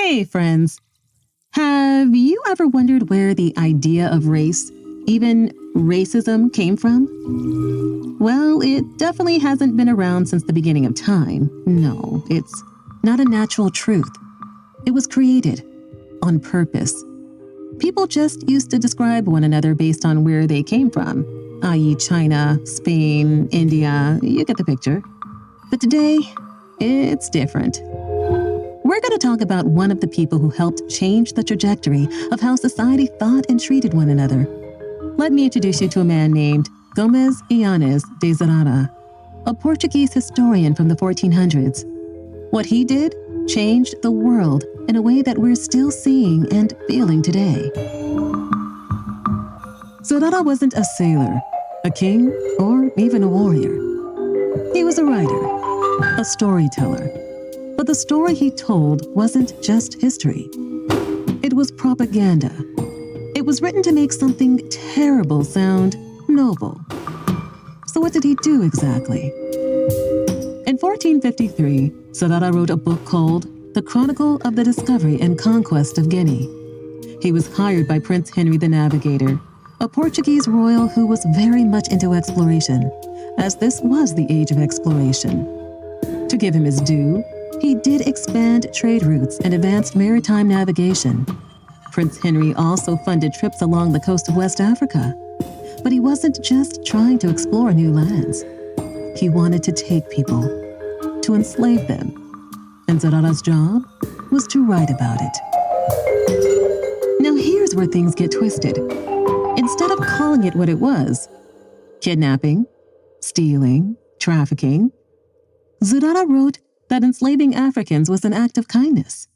Hey, friends. Have you ever wondered where the idea of race, even racism, came from? Well, it definitely hasn't been around since the beginning of time. No, it's not a natural truth. It was created on purpose. People just used to describe one another based on where they came from, i.e. China, Spain, India, you get the picture. But today, it's different. We're going to talk about one of the people who helped change the trajectory of how society thought and treated one another. Let me introduce you to a man named Gomes Eanes de Zurara, a Portuguese historian from the 1400s. What he did changed the world in a way that we're still seeing and feeling today. Zurara wasn't a sailor, a king, or even a warrior. He was a writer, a storyteller. But the story he told wasn't just history. It was propaganda. It was written to make something terrible sound noble. So what did he do exactly? In 1453, Zurara wrote a book called The Chronicle of the Discovery and Conquest of Guinea. He was hired by Prince Henry the Navigator, a Portuguese royal who was very much into exploration, as this was the age of exploration. To give him his due, he did expand trade routes and advanced maritime navigation. Prince Henry also funded trips along the coast of West Africa. But he wasn't just trying to explore new lands. He wanted to take people, to enslave them. And Zurara's job was to write about it. Now here's where things get twisted. Instead of calling it what it was, kidnapping, stealing, trafficking, Zurara wrote that enslaving Africans was an act of kindness.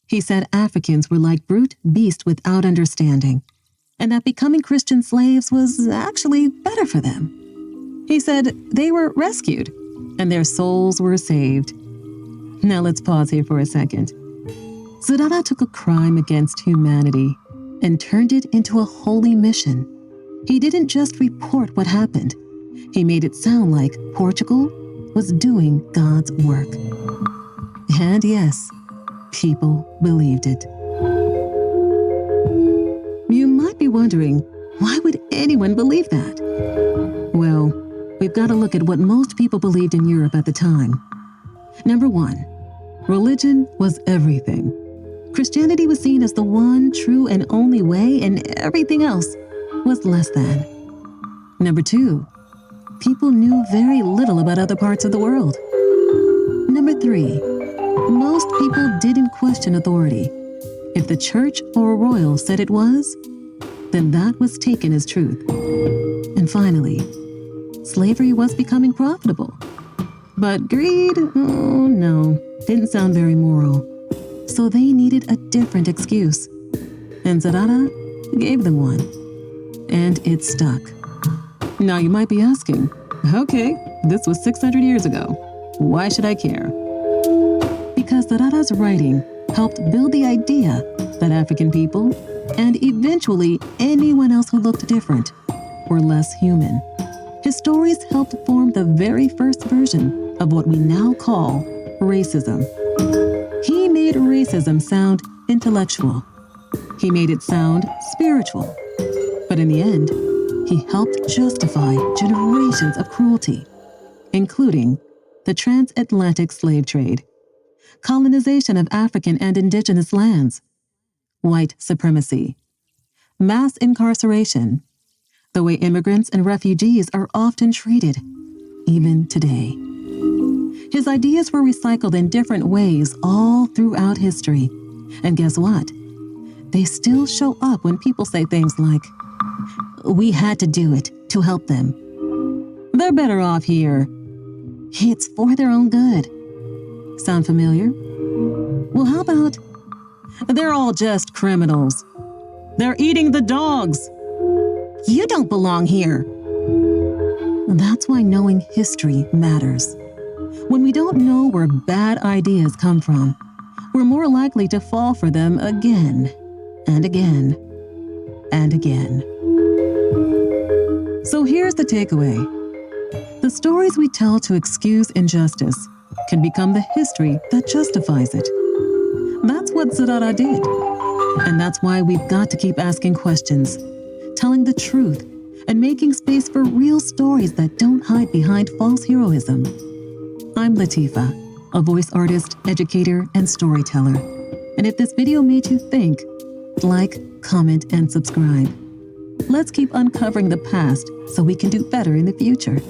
He said Africans were like brute beasts without understanding, and that becoming Christian slaves was actually better for them. He said they were rescued, and their souls were saved. Now let's pause here for a second. Zurara took a crime against humanity and turned it into a holy mission. He didn't just report what happened. He made it sound like Portugal was doing God's work. And yes, people believed it. You might be wondering, why would anyone believe that? Well, we've got to look at what most people believed in Europe at the time. Number one, religion was everything. Christianity was seen as the one true and only way, and everything else was less than. Number two, people knew very little about other parts of the world. Number three, most people didn't question authority. If the church or a royal said it was, then that was taken as truth. And finally, slavery was becoming profitable. But greed, oh no, didn't sound very moral. So they needed a different excuse. And Zurara gave them one. And it stuck. Now you might be asking, okay, this was 600 years ago. Why should I care? Because Zurara's writing helped build the idea that African people, and eventually anyone else who looked different, were less human. His stories helped form the very first version of what we now call racism. He made racism sound intellectual. He made it sound spiritual. But in the end, he helped justify generations of cruelty, including the transatlantic slave trade, colonization of African and indigenous lands, white supremacy, mass incarceration, the way immigrants and refugees are often treated, even today. His ideas were recycled in different ways all throughout history. And guess what? They still show up when people say things like, "We had to do it to help them. They're better off here. It's for their own good." Sound familiar? Well, how about, "They're all just criminals. They're eating the dogs. You don't belong here." That's why knowing history matters. When we don't know where bad ideas come from, we're more likely to fall for them again and again and again. So here's the takeaway. The stories we tell to excuse injustice can become the history that justifies it. That's what Zurara did. And that's why we've got to keep asking questions, telling the truth, and making space for real stories that don't hide behind false heroism. I'm Latifa, a voice artist, educator, and storyteller. And if this video made you think, like, comment, and subscribe. Let's keep uncovering the past so we can do better in the future.